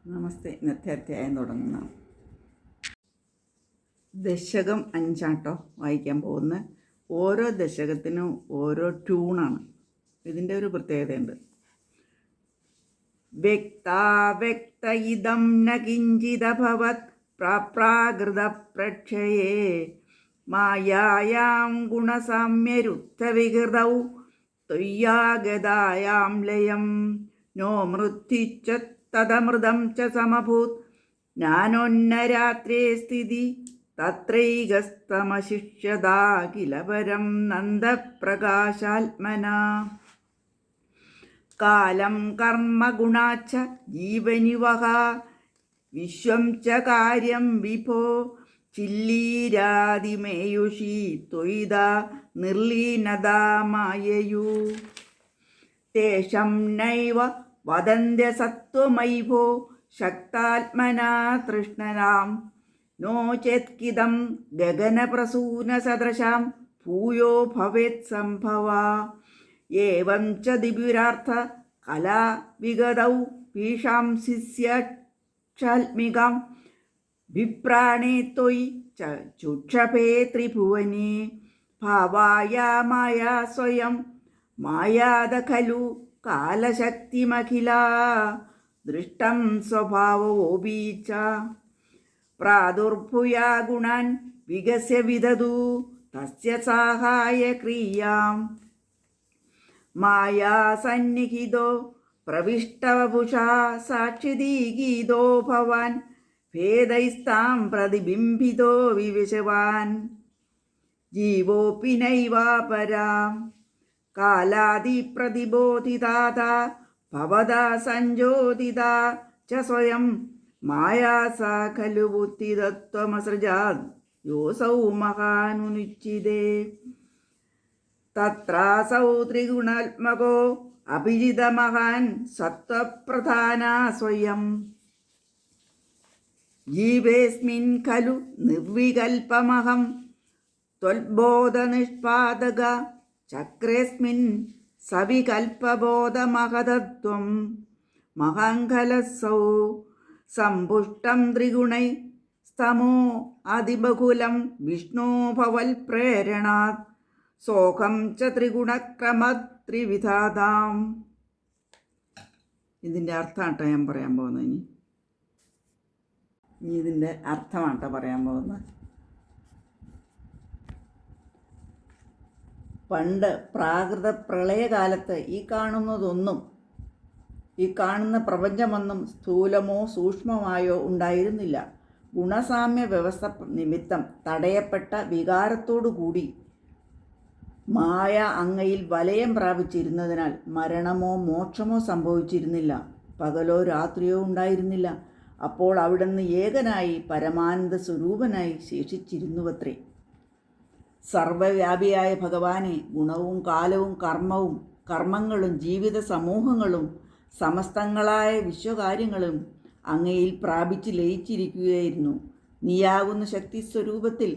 നമസ്തേ. ഇന്നത്തെ അധ്യായം തുടങ്ങുന്ന ദശകം 5 വായിക്കാൻ പോകുന്ന. ഓരോ ദശകത്തിനും ഓരോ ട്യൂണാണ്. ഇതിൻ്റെ ഒരു പ്രത്യേകതയുണ്ട്. വ്യക്താവ്യക്ത ഇദം ന കിഞ്ചിദഭവത് പ്രാകൃത പ്രക്ഷയേ മായായാം ഗുണസാമ്യരുക്തവികൃതൗ ത്വയ്യാഗതായാം ലയം നോ മൃത്യുച്ച തദമൃതം ച സമഭൂത് ജ്ഞാനോന്നരാത്രേ സ്ഥിതി തത്രൈകസ്തമശിഷ്യതാ കില പരം നന്ദപ്രകാശാത്മനാ കാലം കർമ്മ ഗുണാച്ച ജീവനിവഹ വിശ്വം ച കാര്യം വിഭോ ചില്ലീരാതിമേയുഷി ത്വയിത നിർലീനതാ മായയു തേഷം നൈവ വദന്ത്യ സത്വമൈഭോ ശക്താത്മനാ തൃഷ്ണനാം നോ ചേത്കിദം ഗഗനപ്രസൂനസദൃശാം ഭൂയോ ഭവേത് സംഭവ ഏവം ച ദിപുരാർത്ഥ കലാ വിഗതൗ ഭീഷാംസിസ്യാത്മികാം വിപ്രാണേ ത്വയി ചുക്ഷപേ ത്രിഭുവനേ ഭാവായ മായാ സ്വയം മായാദ ഖലു കാലശക്തിമഖില ദൃഷ്ടം സ്വഭാവോപീച്ച പ്രാദുർഭൂയാ ഗുണാൻ വികസ്യ വിദധു തസ്യ സാഹായ ക്രിയാം മായാ സന്നിഹിതോ പ്രവിഷ്ടവപുഷാ സാക്ഷിദീഗീതോ ഭവാൻ ഭേദൈസ്താം പ്രതിബിംബിതോ വിവിശവാൻ ജീവോപി നൈവാപരാം കാലാദിപ്രതിബോധിതാതാ ഭവതാ സഞ്ജോതിതാ ച സ്വയം മായാ സാ ഖലു ബുദ്ധിതത്വമസൃജാത് യോസൗ മഹാനുനിശ്ചിതേ തത്രാസൗ ത്രിഗുണാത്മകോ അഭിജിതമഹാൻ സത്വപ്രധാനാ സ്വയം ജീവേസ്മിൻ ഖലു നിർവികൽപമഹം ത്വൽബോധനിഷ്പാദക ചക്രേസ്മിൻ സവികൽപബോധമഹതത്വം മഹാങ്കലസൗ സമ്പുഷ്ടം ത്രിഗുണൈ സ്തമോ അതിബഹുലം വിഷ്ണോ ഭവൽ പ്രേരണാത് സോഹം ച ത്രിഗുണക്രമത്രിവിധാതാം. ഇതിൻ്റെ അർത്ഥമാട്ടോ ഞാൻ പറയാൻ പോകുന്നത്. ഇനി ഇതിൻ്റെ അർത്ഥമാട്ടോ പറയാൻ പോകുന്നത്. പണ്ട് പ്രാകൃത പ്രളയകാലത്ത് ഈ കാണുന്ന പ്രപഞ്ചമൊന്നും സ്ഥൂലമോ സൂക്ഷ്മമായോ ഉണ്ടായിരുന്നില്ല. ഗുണസാമ്യ വ്യവസ്ഥ നിമിത്തം തടയപ്പെട്ട വികാരത്തോടുകൂടി മായ അങ്ങയിൽ വലയം പ്രാപിച്ചിരുന്നതിനാൽ മരണമോ മോക്ഷമോ സംഭവിച്ചിരുന്നില്ല. പകലോ രാത്രിയോ ഉണ്ടായിരുന്നില്ല. അപ്പോൾ അവിടുന്ന് ഏകനായി പരമാനന്ദ സ്വരൂപനായി ശേഷിച്ചിരുന്നുവത്രേ. സർവവ്യാപിയായ ഭഗവാനെ ഗുണവും കാലവും കർമ്മങ്ങളും ജീവിത സമൂഹങ്ങളും സമസ്തങ്ങളായ വിശ്വകാര്യങ്ങളും അങ്ങയിൽ പ്രാപിച്ച് ലയിച്ചിരിക്കുകയായിരുന്നു. നീയാകുന്ന ശക്തി സ്വരൂപത്തിൽ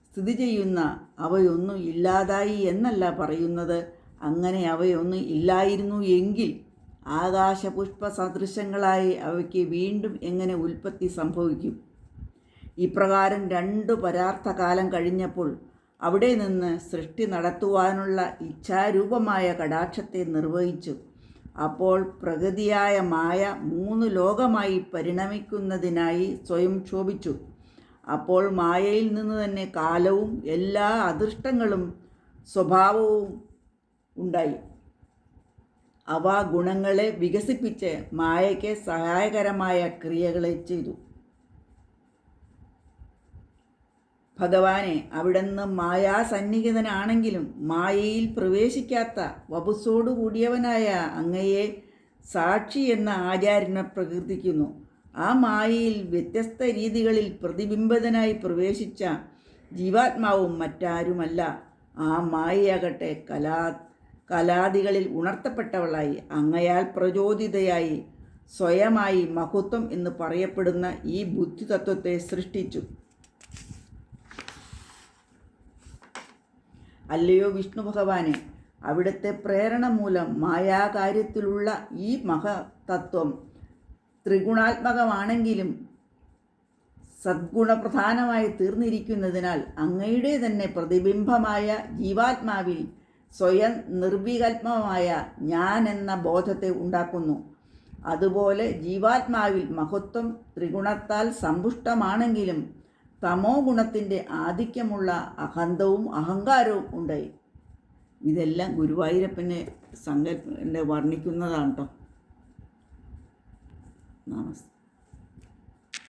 സ്ഥിതി ചെയ്യുന്ന അവയൊന്നും ഇല്ലാതായി എന്നല്ല പറയുന്നത്. അങ്ങനെ അവയൊന്നും ഇല്ലായിരുന്നു എങ്കിൽ ആകാശപുഷ്പ സദൃശങ്ങളായി അവയ്ക്ക് വീണ്ടും എങ്ങനെ ഉൽപ്പത്തി സംഭവിക്കും? ഇപ്രകാരം 2 പരാർത്ഥകാലം കഴിഞ്ഞപ്പോൾ അവിടെ നിന്ന് സൃഷ്ടി നടത്തുവാനുള്ള ഇച്ഛാരൂപമായ കടാക്ഷത്തെ നിർവഹിച്ചു. അപ്പോൾ പ്രകൃതിയായ മായ 3 ലോകമായി പരിണമിക്കുന്നതിനായി സ്വയം ക്ഷോഭിച്ചു. അപ്പോൾ മായയിൽ നിന്ന് തന്നെ കാലവും എല്ലാ അദൃഷ്ടങ്ങളും സ്വഭാവവും ഉണ്ടായി. അവ ഗുണങ്ങളെ വികസിപ്പിച്ച് മായയ്ക്ക് സഹായകരമായ ക്രിയകളെ ചെയ്തു. ഭഗവാനെ, അവിടുന്ന് മായാസന്നിഹിതനാണെങ്കിലും മായയിൽ പ്രവേശിക്കാത്ത വപുസ്സോടുകൂടിയവനായ അങ്ങയെ സാക്ഷി എന്ന ആചാര്യനെ പ്രകീർത്തിക്കുന്നു. ആ മായയിൽ വ്യത്യസ്ത രീതികളിൽ പ്രതിബിംബിതനായി പ്രവേശിച്ച ജീവാത്മാവും മറ്റാരുമല്ല. ആ മായയാകട്ടെ കലാദികളിൽ ഉണർത്തപ്പെട്ടവളായി അങ്ങയാൽ പ്രചോദിതയായി സ്വയമായി മഹത്വം എന്ന് പറയപ്പെടുന്ന ഈ ബുദ്ധിതത്വത്തെ സൃഷ്ടിച്ചു. അല്ലയോ വിഷ്ണു ഭഗവാനെ, അവിടുത്തെ പ്രേരണ മൂലം മായാകാര്യത്തിലുള്ള ഈ മഹതത്വം ത്രിഗുണാത്മകമാണെങ്കിലും സദ്ഗുണപ്രധാനമായി തീർന്നിരിക്കുന്നതിനാൽ അങ്ങയുടെ തന്നെ പ്രതിബിംബമായ ജീവാത്മാവിൽ സ്വയം നിർവികൽപമായ ഞാൻ എന്ന ബോധത്തെ ഉണ്ടാക്കുന്നു. അതുപോലെ ജീവാത്മാവിൽ മഹത്വം ത്രിഗുണത്താൽ സമ്പുഷ്ടമാണെങ്കിലും തമോ ഗുണത്തിൻ്റെ ആധിക്യമുള്ള അഹന്തവും അഹങ്കാരവും ഉണ്ട്. ഇതെല്ലാം ഗുരുവായൂരപ്പനെ വർണ്ണിക്കുന്നതാണ് കേട്ടോ. നമസ്തേ.